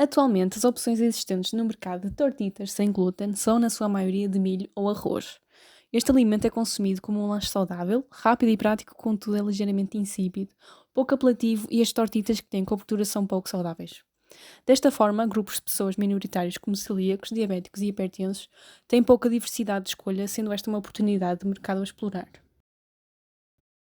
Atualmente, as opções existentes no mercado de tortitas sem glúten são, na sua maioria, de milho ou arroz. Este alimento é consumido como um lanche saudável, rápido e prático, contudo é ligeiramente insípido, pouco apelativo e as tortitas que têm cobertura são pouco saudáveis. Desta forma, grupos de pessoas minoritários como celíacos, diabéticos e hipertensos têm pouca diversidade de escolha, sendo esta uma oportunidade de mercado a explorar.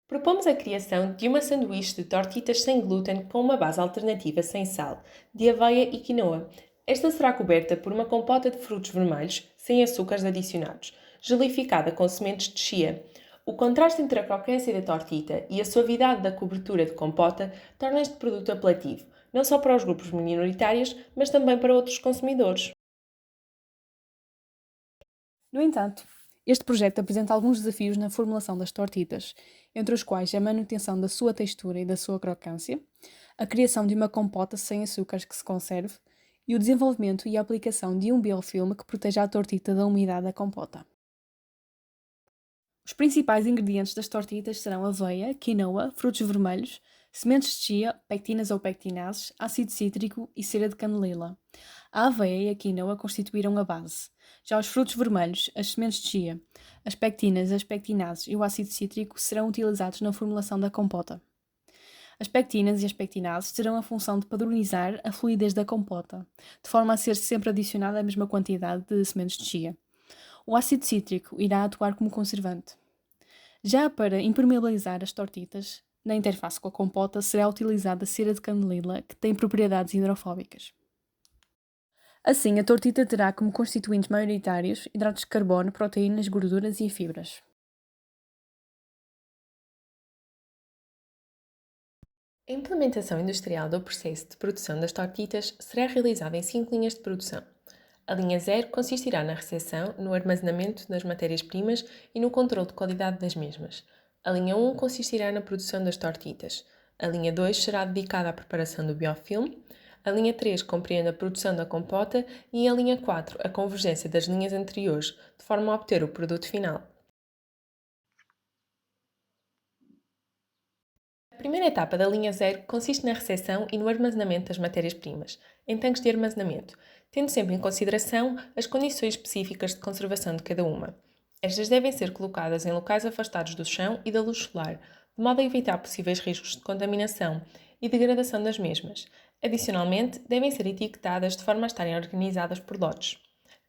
Propomos a criação de uma sanduíche de tortitas sem glúten com uma base alternativa sem sal, de aveia e quinoa. Esta será coberta por uma compota de frutos vermelhos, sem açúcares adicionados, gelificada com sementes de chia. O contraste entre a crocância da tortita e a suavidade da cobertura de compota torna este produto apelativo, não só para os grupos minoritários, mas também para outros consumidores. No entanto, este projeto apresenta alguns desafios na formulação das tortitas, entre os quais a manutenção da sua textura e da sua crocância, a criação de uma compota sem açúcares que se conserve e o desenvolvimento e a aplicação de um biofilme que proteja a tortita da umidade da compota. Os principais ingredientes das tortitas serão aveia, quinoa, frutos vermelhos, sementes de chia, pectinas ou pectinases, ácido cítrico e cera de canelila. A aveia e a quinoa constituíram a base. Já os frutos vermelhos, as sementes de chia, as pectinas, as pectinases e o ácido cítrico serão utilizados na formulação da compota. As pectinas e as pectinases terão a função de padronizar a fluidez da compota, de forma a ser sempre adicionada a mesma quantidade de sementes de chia. O ácido cítrico irá atuar como conservante. Já para impermeabilizar as tortitas, na interface com a compota será utilizada cera de canelila, que tem propriedades hidrofóbicas. Assim, a tortita terá como constituintes maioritários hidratos de carbono, proteínas, gorduras e fibras. A implementação industrial do processo de produção das tortitas será realizada em 5 linhas de produção. A linha 0 consistirá na recepção, no armazenamento das matérias-primas e no controle de qualidade das mesmas. A linha 1 consistirá na produção das tortitas. A linha 2 será dedicada à preparação do biofilme. A linha 3 compreende a produção da compota e a linha 4 a convergência das linhas anteriores, de forma a obter o produto final. A primeira etapa da linha 0 consiste na recepção e no armazenamento das matérias-primas, em tanques de armazenamento, tendo sempre em consideração as condições específicas de conservação de cada uma. Estas devem ser colocadas em locais afastados do chão e da luz solar, de modo a evitar possíveis riscos de contaminação e degradação das mesmas. Adicionalmente, devem ser etiquetadas de forma a estarem organizadas por lotes.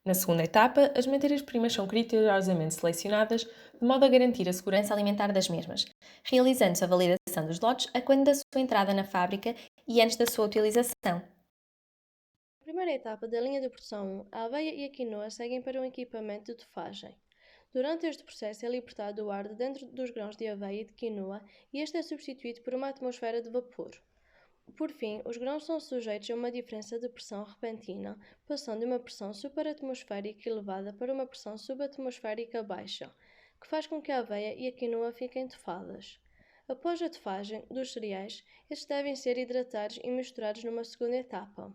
Na segunda etapa, as matérias-primas são criteriosamente selecionadas de modo a garantir a segurança alimentar das mesmas, realizando-se a validação dos lotes a quando da sua entrada na fábrica e antes da sua utilização. Na primeira etapa da linha de produção 1, a aveia e a quinoa seguem para um equipamento de tufagem. Durante este processo é libertado o ar de dentro dos grãos de aveia e de quinoa e este é substituído por uma atmosfera de vapor. Por fim, os grãos são sujeitos a uma diferença de pressão repentina, passando de uma pressão subatmosférica elevada para uma pressão subatmosférica baixa, que faz com que a aveia e a quinoa fiquem tufadas. Após a tufagem dos cereais, estes devem ser hidratados e misturados numa segunda etapa.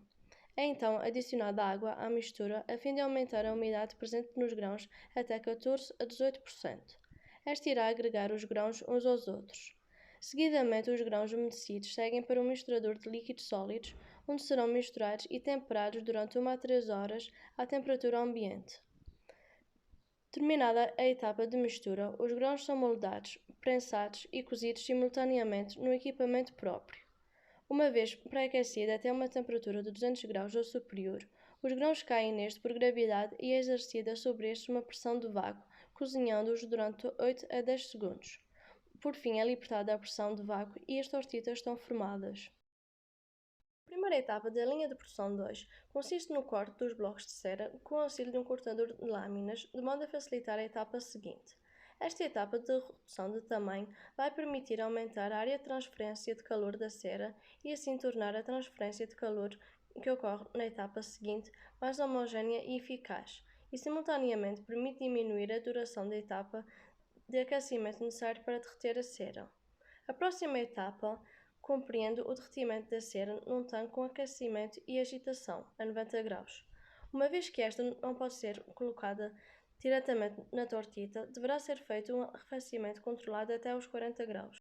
É então adicionada água à mistura a fim de aumentar a umidade presente nos grãos até 14 a 18%. Esta irá agregar os grãos uns aos outros. Seguidamente, os grãos umedecidos seguem para um misturador de líquidos sólidos, onde serão misturados e temperados durante 1 a 3 horas à temperatura ambiente. Terminada a etapa de mistura, os grãos são moldados, prensados e cozidos simultaneamente no equipamento próprio. Uma vez pré-aquecida até uma temperatura de 200 graus ou superior, os grãos caem neste por gravidade e é exercida sobre estes uma pressão de vácuo, cozinhando-os durante 8 a 10 segundos. Por fim, é libertada a pressão de vácuo e as tortitas estão formadas. A primeira etapa da linha de produção 2 consiste no corte dos blocos de cera com o auxílio de um cortador de lâminas, de modo a facilitar a etapa seguinte. Esta etapa de redução de tamanho vai permitir aumentar a área de transferência de calor da cera e assim tornar a transferência de calor que ocorre na etapa seguinte mais homogénea e eficaz, e simultaneamente permite diminuir a duração da etapa de aquecimento necessário para derreter a cera. A próxima etapa compreende o derretimento da cera num tanque com aquecimento e agitação a 90 graus. Uma vez que esta não pode ser colocada diretamente na tortita, deverá ser feito um arrefecimento controlado até aos 40 graus.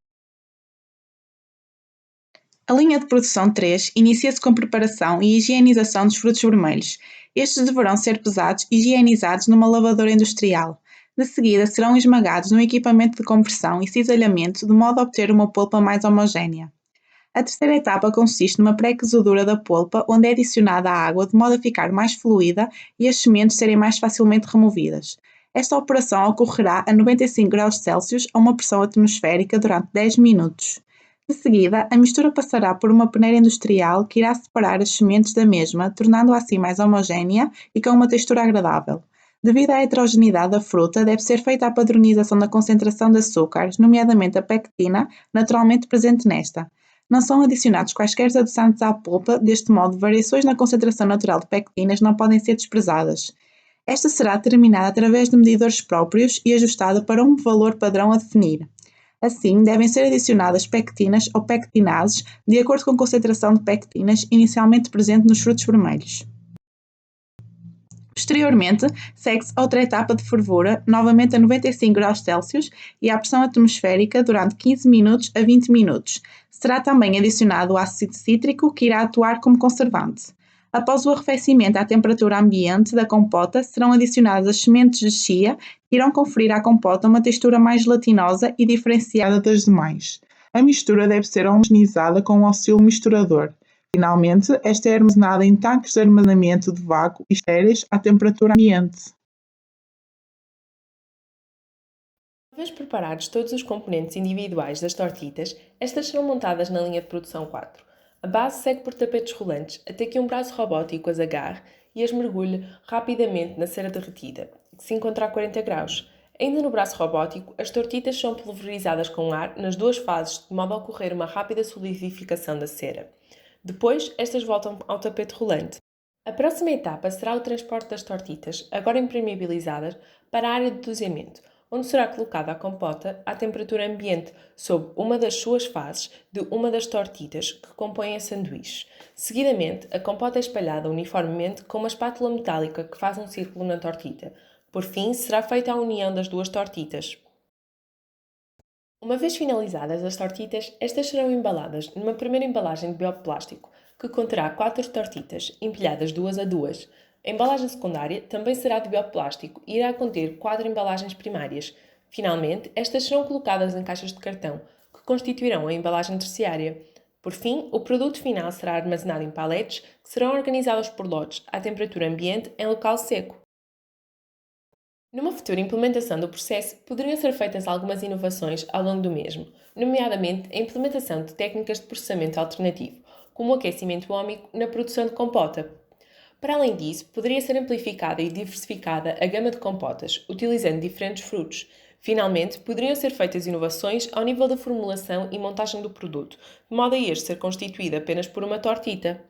A linha de produção 3 inicia-se com preparação e higienização dos frutos vermelhos. Estes deverão ser pesados e higienizados numa lavadora industrial. De seguida, serão esmagados num equipamento de compressão e cisalhamento de modo a obter uma polpa mais homogénea. A terceira etapa consiste numa pré-cozedura da polpa, onde é adicionada a água de modo a ficar mais fluida e as sementes serem mais facilmente removidas. Esta operação ocorrerá a 95 graus Celsius a uma pressão atmosférica durante 10 minutos. De seguida, a mistura passará por uma peneira industrial que irá separar as sementes da mesma, tornando-a assim mais homogénea e com uma textura agradável. Devido à heterogeneidade da fruta, deve ser feita a padronização da concentração de açúcares, nomeadamente a pectina, naturalmente presente nesta. Não são adicionados quaisquer adoçantes à polpa, deste modo, variações na concentração natural de pectinas não podem ser desprezadas. Esta será determinada através de medidores próprios e ajustada para um valor padrão a definir. Assim, devem ser adicionadas pectinas ou pectinases de acordo com a concentração de pectinas inicialmente presente nos frutos vermelhos. Posteriormente, segue-se outra etapa de fervura, novamente a 95 graus Celsius e à pressão atmosférica durante 15 minutos a 20 minutos. Será também adicionado o ácido cítrico, que irá atuar como conservante. Após o arrefecimento à temperatura ambiente da compota, serão adicionadas as sementes de chia, que irão conferir à compota uma textura mais gelatinosa e diferenciada das demais. A mistura deve ser homogeneizada com um auxílio misturador. Finalmente, esta é armazenada em tanques de armazenamento de vácuo e estéreis à temperatura ambiente. Uma vez preparados todos os componentes individuais das tortitas, estas serão montadas na linha de produção 4. A base segue por tapetes rolantes até que um braço robótico as agarre e as mergulhe rapidamente na cera derretida, que se encontra a 40 graus. Ainda no braço robótico, as tortitas são pulverizadas com ar nas duas fases, de modo a ocorrer uma rápida solidificação da cera. Depois, estas voltam ao tapete rolante. A próxima etapa será o transporte das tortitas, agora impermeabilizadas, para a área de dozimento, onde será colocada a compota à temperatura ambiente sob uma das suas faces de uma das tortitas que compõem a sanduíche. Seguidamente, a compota é espalhada uniformemente com uma espátula metálica que faz um círculo na tortita. Por fim, será feita a união das duas tortitas. Uma vez finalizadas as tortitas, estas serão embaladas numa primeira embalagem de bioplástico, que conterá 4 tortitas, empilhadas duas a duas. A embalagem secundária também será de bioplástico e irá conter 4 embalagens primárias. Finalmente, estas serão colocadas em caixas de cartão, que constituirão a embalagem terciária. Por fim, o produto final será armazenado em paletes, que serão organizados por lotes à temperatura ambiente em local seco. Numa futura implementação do processo, poderiam ser feitas algumas inovações ao longo do mesmo, nomeadamente a implementação de técnicas de processamento alternativo, como o aquecimento ómico na produção de compota. Para além disso, poderia ser amplificada e diversificada a gama de compotas, utilizando diferentes frutos. Finalmente, poderiam ser feitas inovações ao nível da formulação e montagem do produto, de modo a este ser constituído apenas por uma tortita.